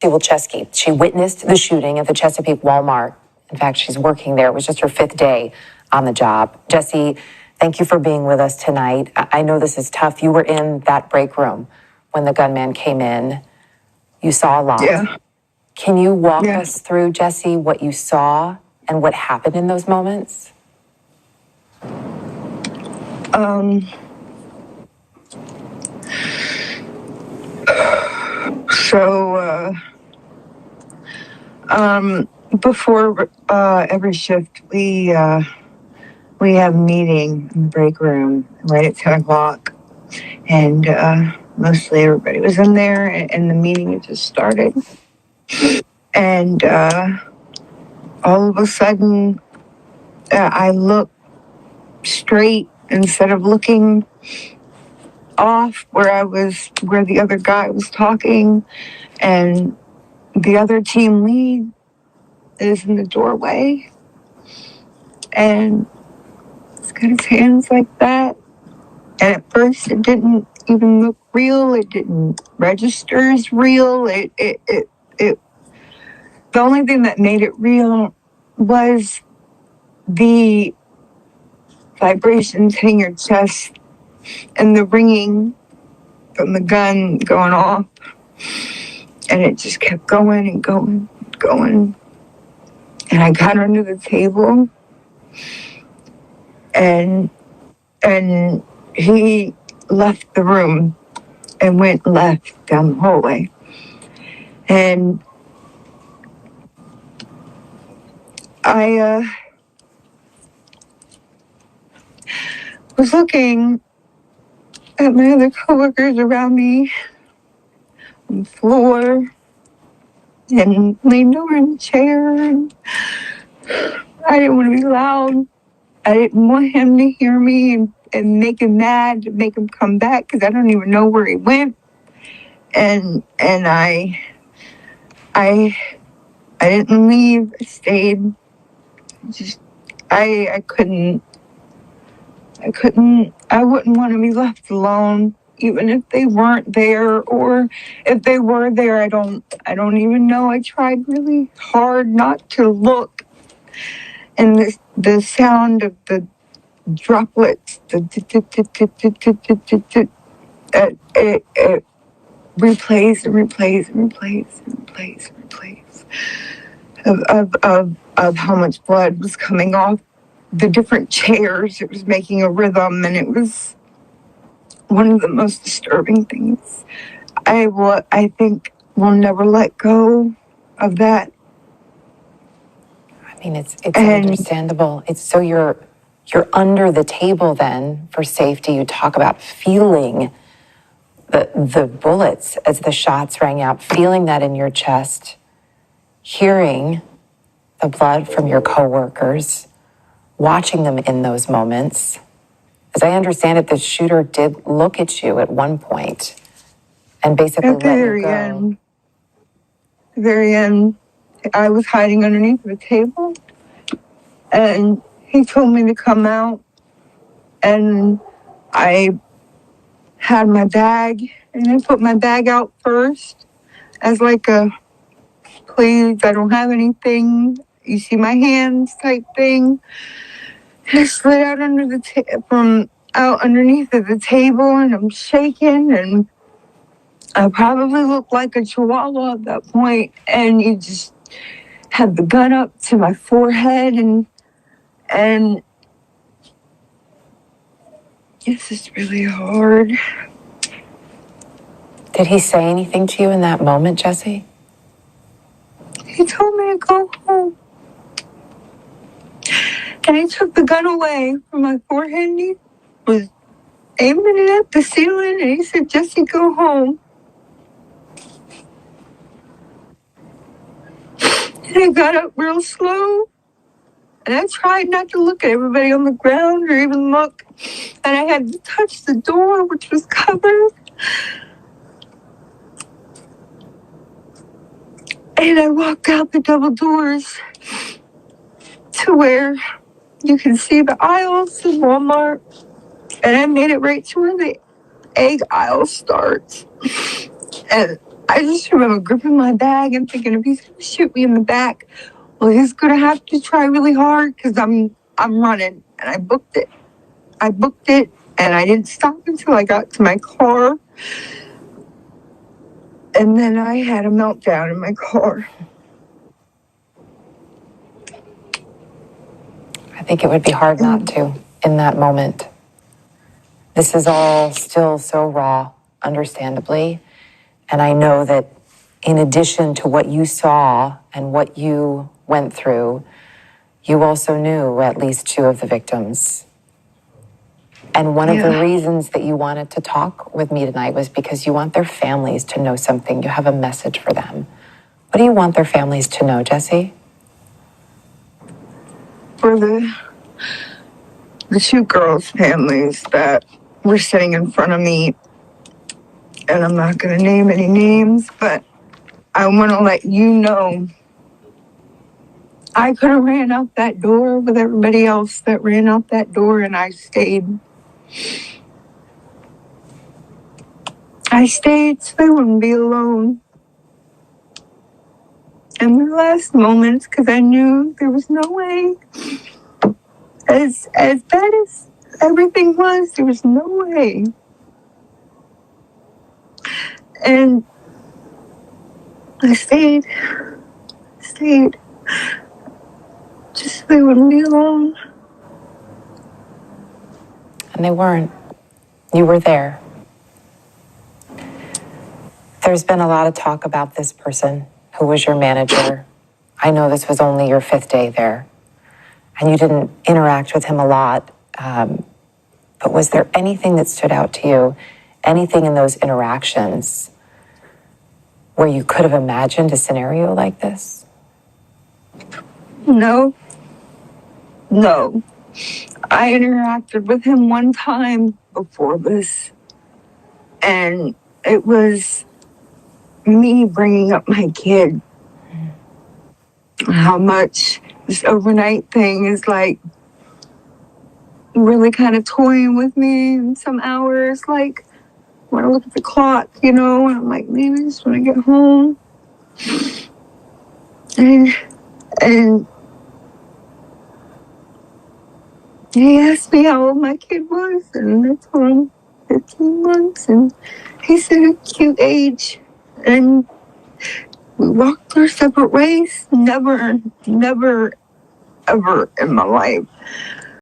Wilczewski. She witnessed the shooting at the Chesapeake Walmart. In fact, she's working there. It was just her 5th day on the job. Jesse, thank you for being with us tonight. I know this is tough. You were in that break room when the gunman came in. You saw a lot. Yeah. Can you walk us through, Jesse, what you saw and what happened in those moments? Before every shift, we have a meeting in the break room right at 10 o'clock. And mostly everybody was in there, and the meeting had just started. And all of a sudden, I looked straight instead of looking off where the other guy was talking, and the other team lead is in the doorway, and he's got his hands like that. And at first, it didn't even look real. It didn't register as real. The only thing that made it real was the vibrations in your chest and the ringing from the gun going off. And it just kept going and going and going. And I got under the table, and he left the room and went left down the hallway. And I was looking at my other coworkers around me on the floor, and leaned over in the chair. And I didn't want to be loud. I didn't want him to hear me and make him mad, to make him come back, because I don't even know where he went. And I didn't leave. I stayed. I wouldn't want to be left alone, even if they weren't there, or if they were there, I don't even know. I tried really hard not to look. And the sound of the droplets, it replays and replays and replays and replays and replays of how much blood was coming off the different chairs. It was making a rhythm, and it was one of the most disturbing things. I think we'll never let go of that. I mean, it's understandable. It's so you're under the table then for safety. You talk about feeling the bullets as the shots rang out, feeling that in your chest, hearing the blood from your coworkers, watching them in those moments. As I understand it, the shooter did look at you at one point and basically let you go. At the very end, I was hiding underneath the table, and he told me to come out, and I had my bag, and I put my bag out first as like a, please, I don't have anything, you see my hands type thing. And I slid out underneath of the table, and I'm shaking, and I probably looked like a chihuahua at that point. And you just had the gun up to my forehead, and this is really hard. Did he say anything to you in that moment, Jesse? He told me to go home. And he took the gun away from my forehead, and he was aiming it at the ceiling, and he said, Jesse, go home. And I got up real slow, and I tried not to look at everybody on the ground or even look. And I had to touch the door, which was covered. And I walked out the double doors to where you can see the aisles in Walmart. And I made it right to where the egg aisle starts. And I just remember gripping my bag and thinking, if he's going to shoot me in the back, well, he's going to have to try really hard because I'm running. And I booked it. And I didn't stop until I got to my car. And then I had a meltdown in my car. I think it would be hard not to in that moment. This is all still so raw, understandably. And I know that in addition to what you saw and what you went through, you also knew at least two of the victims. And one of the reasons that you wanted to talk with me tonight was because you want their families to know something. You have a message for them. What do you want their families to know, Jesse? For the two girls' families that were sitting in front of me, and I'm not going to name any names, but I want to let you know I could have ran out that door with everybody else that ran out that door, and I stayed. I stayed so they wouldn't be alone. In the last moments, because I knew there was no way. As bad as everything was, there was no way. And I stayed. Just so they wouldn't be alone. And they weren't. You were there. There's been a lot of talk about this person who was your manager. I know this was only your 5th day there, and you didn't interact with him a lot. But was there anything that stood out to you, anything in those interactions where you could have imagined a scenario like this? No. I interacted with him one time before this, and it was me bringing up my kid. How much this overnight thing is like really kind of toying with me in some hours. Like when I look at the clock, and I'm like, man, I just want to get home. And he asked me how old my kid was, and I told him 15 months, and he said a cute age. And we walked our separate ways. Never, ever in my life